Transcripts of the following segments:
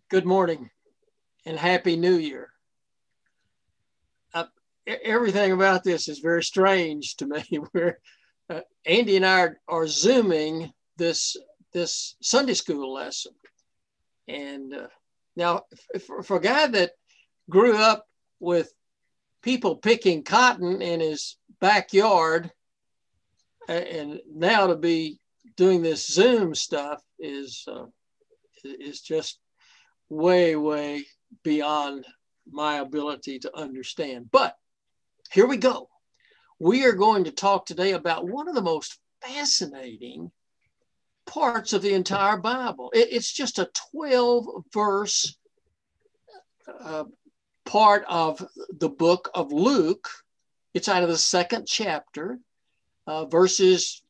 Good morning and Happy New Year. Everything about this is very strange to me. Andy and I are Zooming this Sunday school lesson. And now, for a guy that grew up with people picking cotton in his backyard, and now to be doing this Zoom stuff is just way beyond my ability to understand. But here we go. We are going to talk today about one of the most fascinating parts of the entire Bible. It's just a 12-verse part of the book of Luke. It's out of the second chapter, verses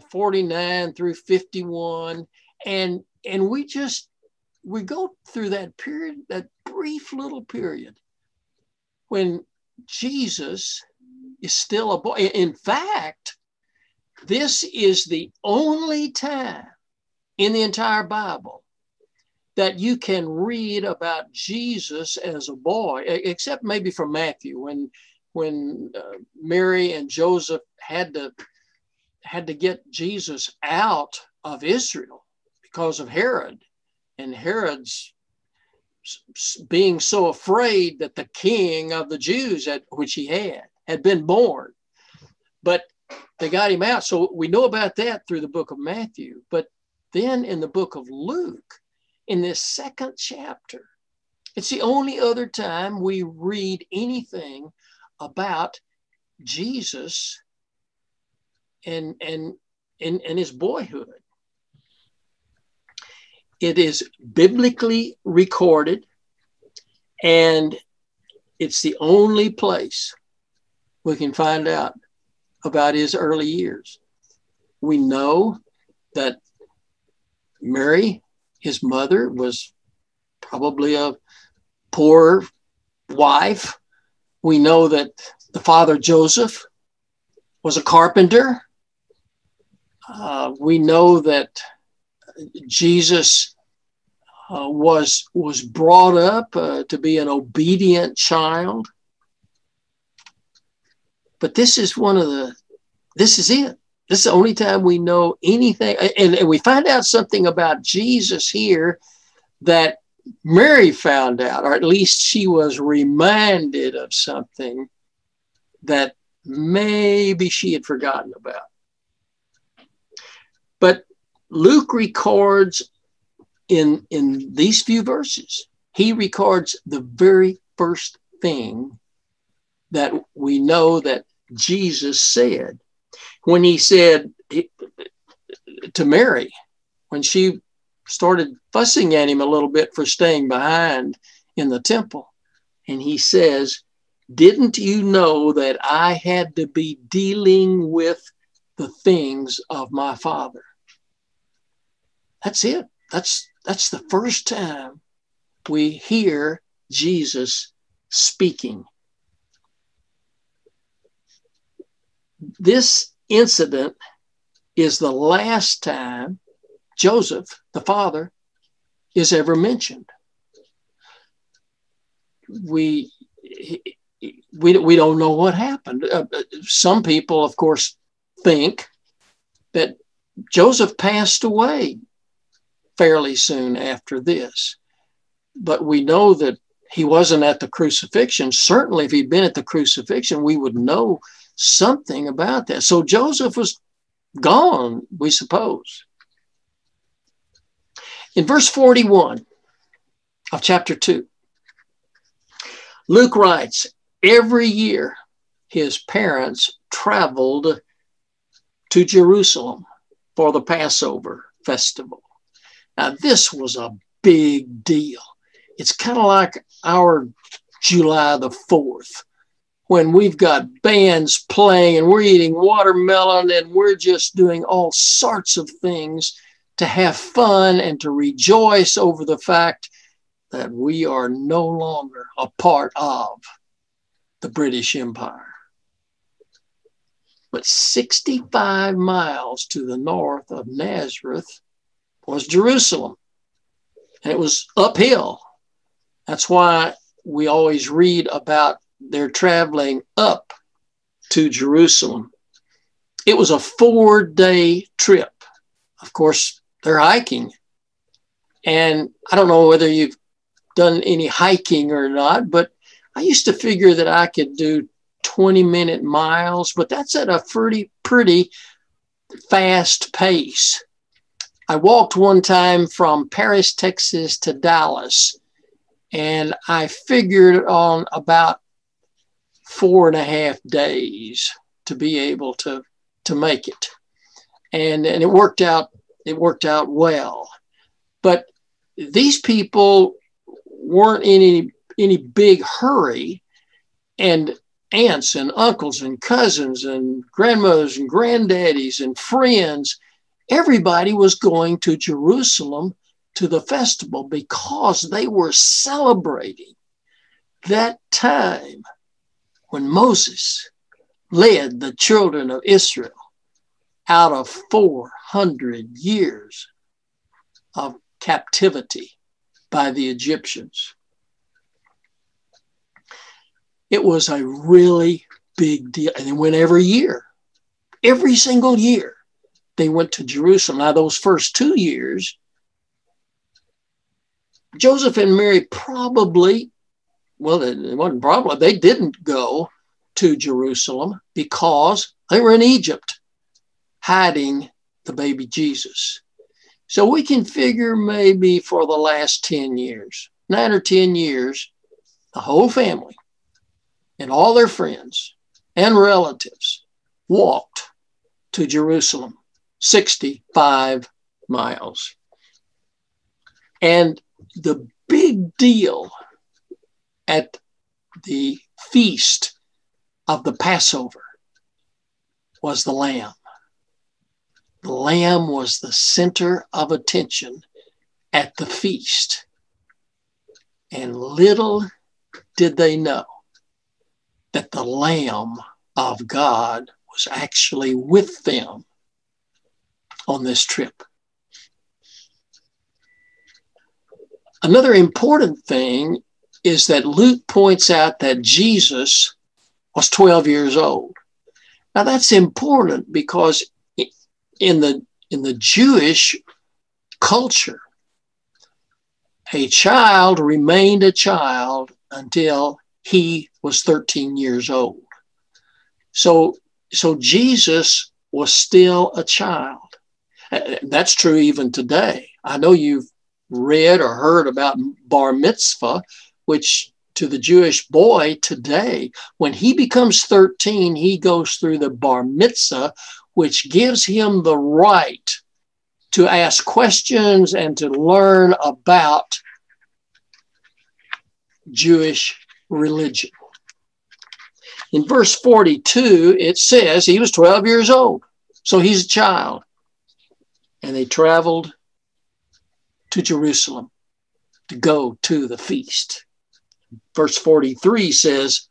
49 through 51. And we go through that period, that brief little period when Jesus is still a boy. In fact, this is the only time in the entire Bible that you can read about Jesus as a boy, except maybe from Matthew, when Mary and Joseph had to get Jesus out of Israel because of Herod. And Herod's being so afraid that the king of the Jews, which he had been born. But they got him out. So we know about that through the book of Matthew. But then in the book of Luke, in this second chapter, it's the only other time we read anything about Jesus and his boyhood. It is biblically recorded, and it's the only place we can find out about his early years. We know that Mary, his mother, was probably a poor wife. We know that the father, Joseph, was a carpenter. We know that Jesus was brought up to be an obedient child. But this is it. This is the only time we know anything. And we find out something about Jesus here that Mary found out, or at least she was reminded of something that maybe she had forgotten about. But Luke records in these few verses, he records the very first thing that we know that Jesus said when he said to Mary, when she started fussing at him a little bit for staying behind in the temple. And he says, "Didn't you know that I had to be dealing with the things of my Father?" That's it. That's the first time we hear Jesus speaking. This incident is the last time Joseph, the father, is ever mentioned. We don't know what happened. Some people, of course, think that Joseph passed away fairly soon after this. But we know that he wasn't at the crucifixion. Certainly, if he'd been at the crucifixion, we would know something about that. So Joseph was gone, we suppose. In verse 41 of chapter 2, Luke writes, every year his parents traveled to Jerusalem for the Passover festival. Now, this was a big deal. It's kind of like our July the 4th, when we've got bands playing and we're eating watermelon and we're just doing all sorts of things to have fun and to rejoice over the fact that we are no longer a part of the British Empire. But 65 miles to the north of Nazareth was Jerusalem. and it was uphill. That's why we always read about their traveling up to Jerusalem. It was a 4-day trip. Of course, they're hiking. And I don't know whether you've done any hiking or not, but I used to figure that I could do 20-minute miles, but that's at a pretty fast pace. I walked one time from Paris, Texas to Dallas, and I figured on about 4.5 days to be able to make it. And it worked out well. But these people weren't in any big hurry, and aunts and uncles and cousins and grandmothers and granddaddies and friends, everybody was going to Jerusalem to the festival because they were celebrating that time when Moses led the children of Israel out of 400 years of captivity by the Egyptians. It was a really big deal. And they went every year. Every single year, they went to Jerusalem. Now, those first 2 years, Joseph and Mary probably, well, it wasn't probably, they didn't go to Jerusalem because they were in Egypt hiding the baby Jesus. So we can figure maybe for the last 10 years, 9 or 10 years, the whole family and all their friends and relatives walked to Jerusalem, 65 miles. And the big deal at the feast of the Passover was the lamb. The lamb was the center of attention at the feast. And little did they know that the Lamb of God was actually with them on this trip. Another important thing is that Luke points out that Jesus was 12 years old. Now that's important because in the Jewish culture, a child remained a child until he was 13 years old. So Jesus was still a child. That's true even today. I know you've read or heard about bar mitzvah, which to the Jewish boy today, when he becomes 13, he goes through the bar mitzvah, which gives him the right to ask questions and to learn about Jewish religion. In verse 42, it says he was 12 years old, so he's a child. And they traveled to Jerusalem to go to the feast. Verse 43 says,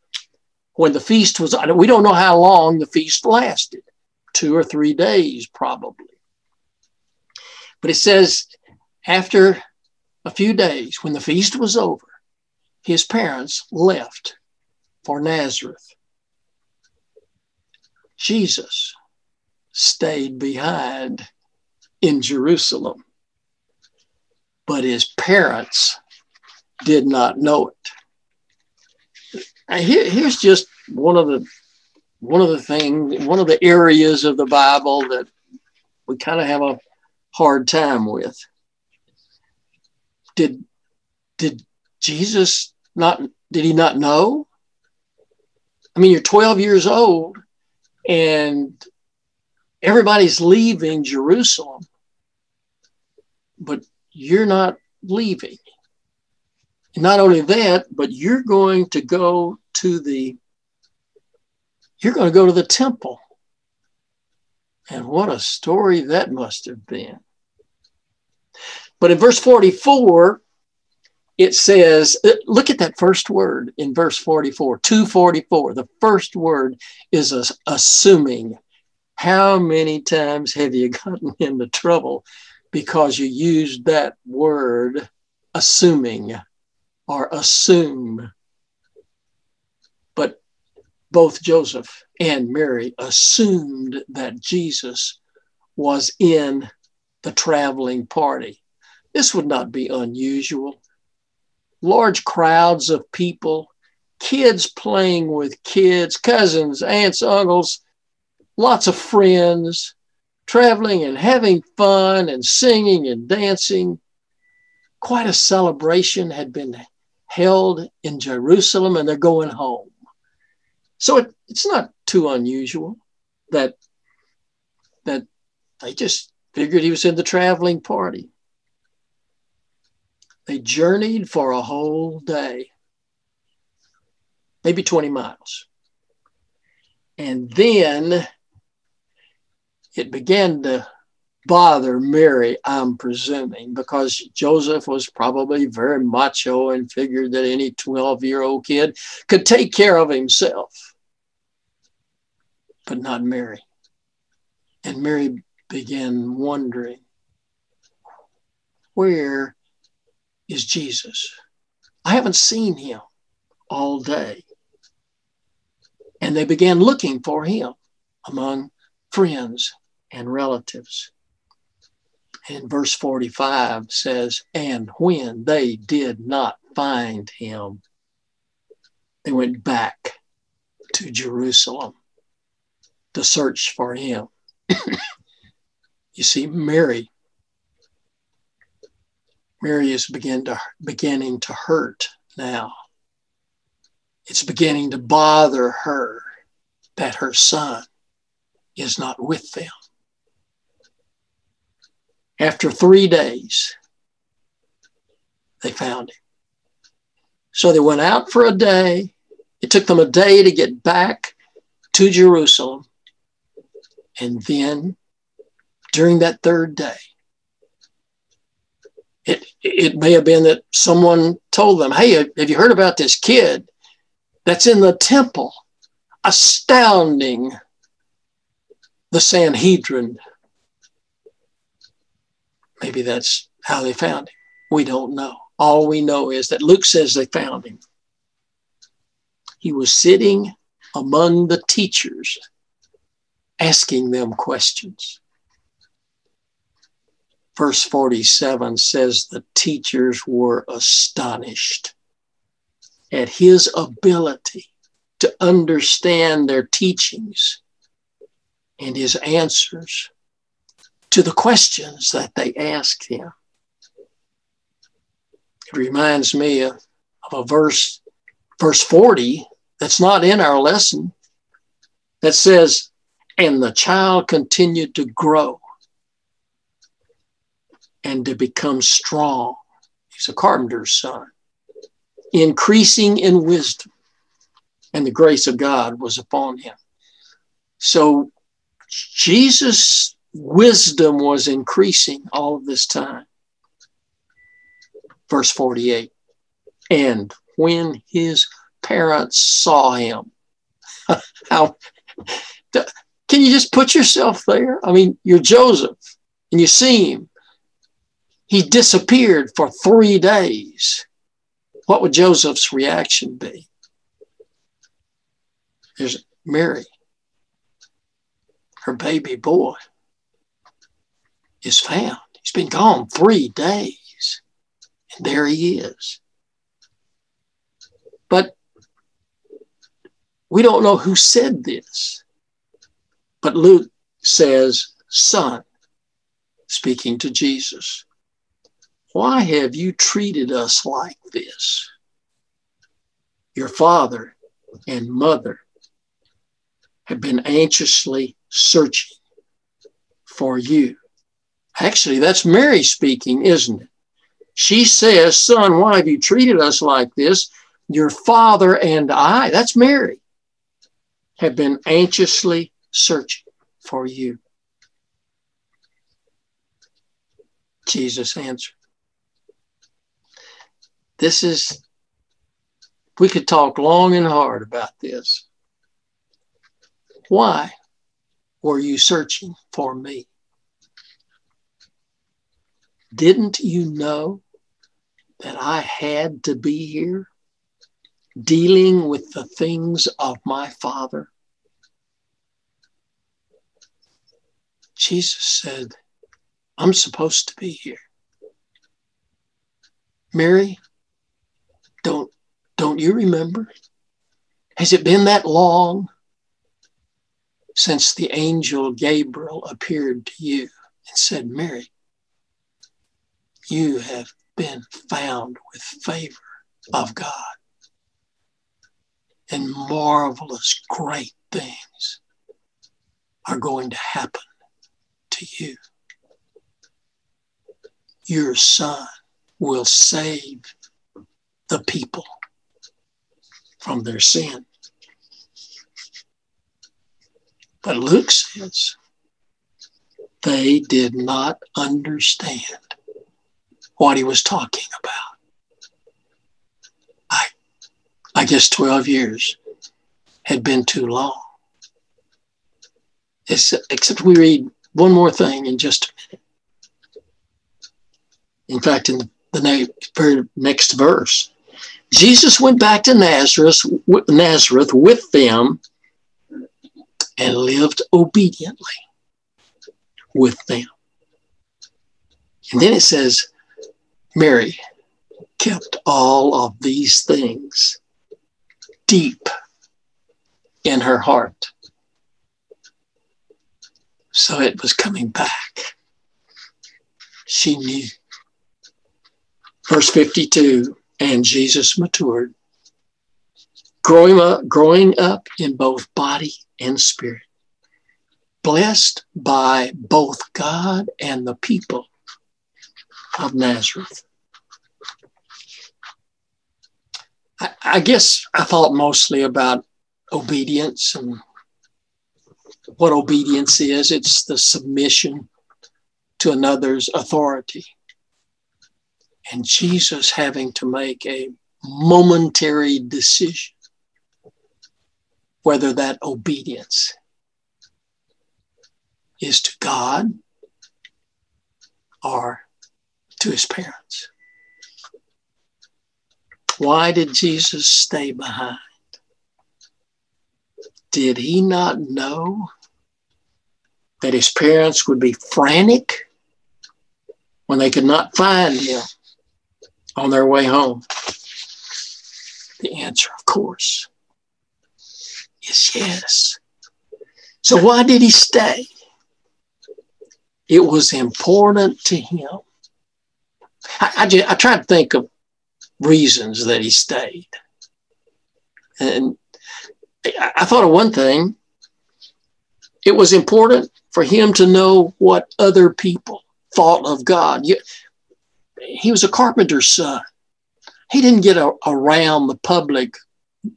when the feast was, we don't know how long the feast lasted, 2 or 3 days probably. But it says after a few days, when the feast was over, his parents left for Nazareth. Jesus stayed behind in Jerusalem, but his parents did not know it. And here's just one of the areas of the Bible that we kind of have a hard time with. Did Jesus did he not know? I mean, you're 12 years old and everybody's leaving Jerusalem, but you're not leaving. And not only that, but you're going to go to the temple. And what a story that must have been. But in verse 44, it says, look at that first word in verse 44, 2:44. The first word is assuming. How many times have you gotten into trouble because you used that word assuming or assume. But both Joseph and Mary assumed that Jesus was in the traveling party. This would not be unusual. Large crowds of people, kids playing with kids, cousins, aunts, uncles, lots of friends, traveling and having fun and singing and dancing. Quite a celebration had been held in Jerusalem, and they're going home. So it's not too unusual that they just figured he was in the traveling party. They journeyed for a whole day, maybe 20 miles. And then it began to bother Mary, I'm presuming, because Joseph was probably very macho and figured that any 12-year-old kid could take care of himself, but not Mary. And Mary began wondering, where is Jesus? I haven't seen him all day. And they began looking for him among friends and relatives. And verse 45 says, and when they did not find him, they went back to Jerusalem to search for him. You see, Mary is beginning to hurt now. It's beginning to bother her that her son is not with them. After 3 days, they found him. So they went out for a day. It took them a day to get back to Jerusalem. And then, during that third day, it may have been that someone told them, hey, have you heard about this kid that's in the temple, astounding the Sanhedrin? Maybe that's how they found him. We don't know. All we know is that Luke says they found him. He was sitting among the teachers, asking them questions. Verse 47 says the teachers were astonished at his ability to understand their teachings and his answers to the questions that they asked him. It reminds me of a verse 40, that's not in our lesson, that says, and the child continued to grow and to become strong. He's a carpenter's son, increasing in wisdom, and the grace of God was upon him. So Jesus' wisdom was increasing all of this time. Verse 48, and when his parents saw him, how can you just put yourself there? I mean, you're Joseph and you see him. He disappeared for 3 days. What would Joseph's reaction be? There's Mary. Her baby boy is found. He's been gone 3 days. And there he is. But we don't know who said this. But Luke says, son, speaking to Jesus, why have you treated us like this? Your father and mother have been anxiously searching for you. Actually, that's Mary speaking, isn't it? She says, son, why have you treated us like this? Your father and I, that's Mary, have been anxiously searching for you. Jesus answered. We could talk long and hard about this. Why were you searching for me? Didn't you know that I had to be here dealing with the things of my Father? Jesus said, I'm supposed to be here. Mary, don't you remember? Has it been that long since the angel Gabriel appeared to you and said, Mary, you have been found with favor of God, and marvelous great things are going to happen to you. Your son will save the people from their sin. But Luke says they did not understand what he was talking about. I guess 12 years had been too long. Except we read one more thing in just a minute. In fact, in the very next verse, Jesus went back to Nazareth with them and lived obediently with them. And then it says, Mary kept all of these things deep in her heart. So it was coming back. She knew. Verse 52, and Jesus matured, growing up in both body and spirit, blessed by both God and the people of Nazareth. I guess I thought mostly about obedience and what obedience is. It's the submission to another's authority. And Jesus having to make a momentary decision whether that obedience is to God or to his parents. Why did Jesus stay behind? Did he not know that his parents would be frantic when they could not find him on their way home? The answer, of course, is yes. So why did he stay? It was important to him. I tried to think of reasons that he stayed. And I thought of one thing. It was important for him to know what other people thought of God. He was a carpenter's son. He didn't get around the public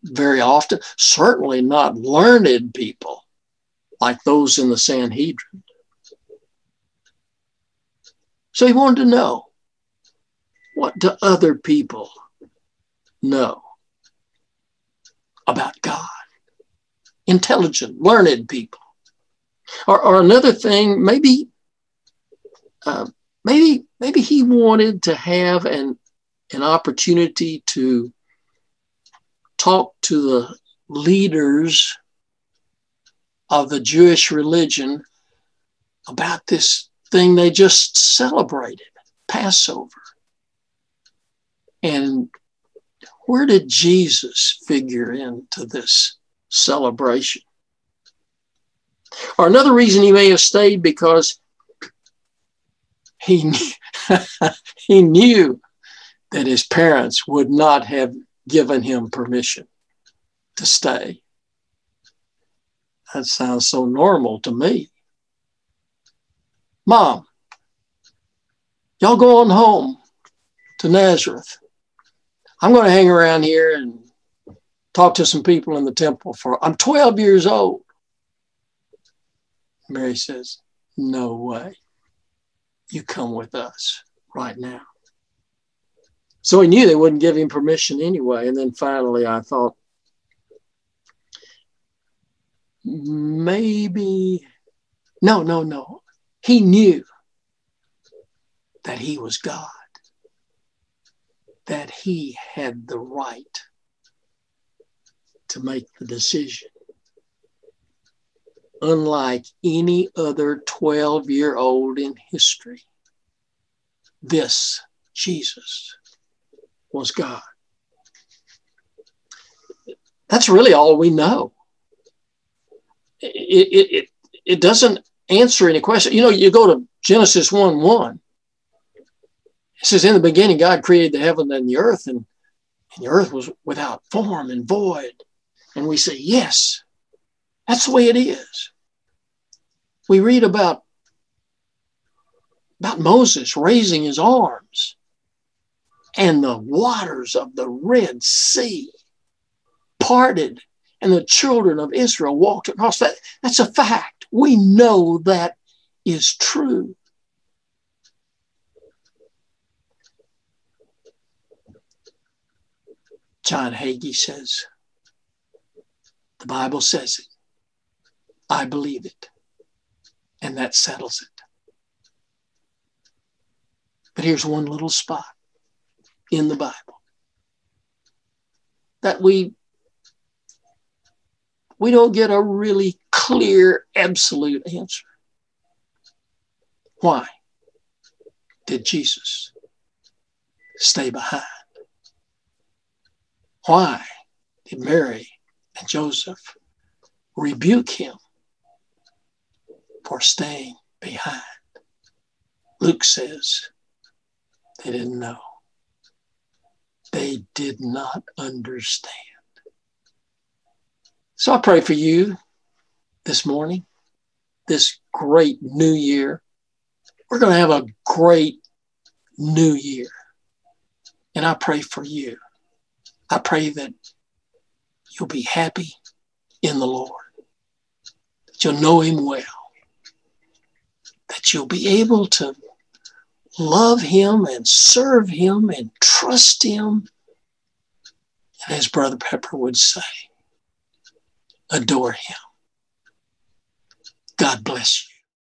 very often, certainly not learned people like those in the Sanhedrin. So he wanted to know, what do other people know about God? Intelligent, learned people. Or another thing, maybe he wanted to have an opportunity to talk to the leaders of the Jewish religion about this thing they just celebrated, Passover. And where did Jesus figure into this celebration? Or another reason he may have stayed, because he knew that his parents would not have given him permission to stay. That sounds so normal to me. Mom, y'all go on home to Nazareth. I'm going to hang around here and talk to some people in the temple I'm 12 years old. Mary says, no way. You come with us right now. So he knew they wouldn't give him permission anyway. And then finally I thought, maybe, no. He knew that he was God. that he had the right to make the decision. Unlike any other 12-year-old in history, this Jesus was God. That's really all we know. It doesn't answer any question. You know, you go to Genesis 1:1. It says, in the beginning, God created the heaven and the earth, and the earth was without form and void. And we say, yes, that's the way it is. We read about Moses raising his arms and the waters of the Red Sea parted and the children of Israel walked across that. That's a fact. We know that is true. John Hagee says, the Bible says it. I believe it. And that settles it. But here's one little spot in the Bible that we don't get a really clear, absolute answer. Why did Jesus stay behind? Why did Mary and Joseph rebuke him for staying behind? Luke says they didn't know. They did not understand. So I pray for you this morning, this great new year. We're going to have a great new year. And I pray for you. I pray that you'll be happy in the Lord, that you'll know him well, that you'll be able to love him and serve him and trust him. And as Brother Pepper would say, adore him. God bless you.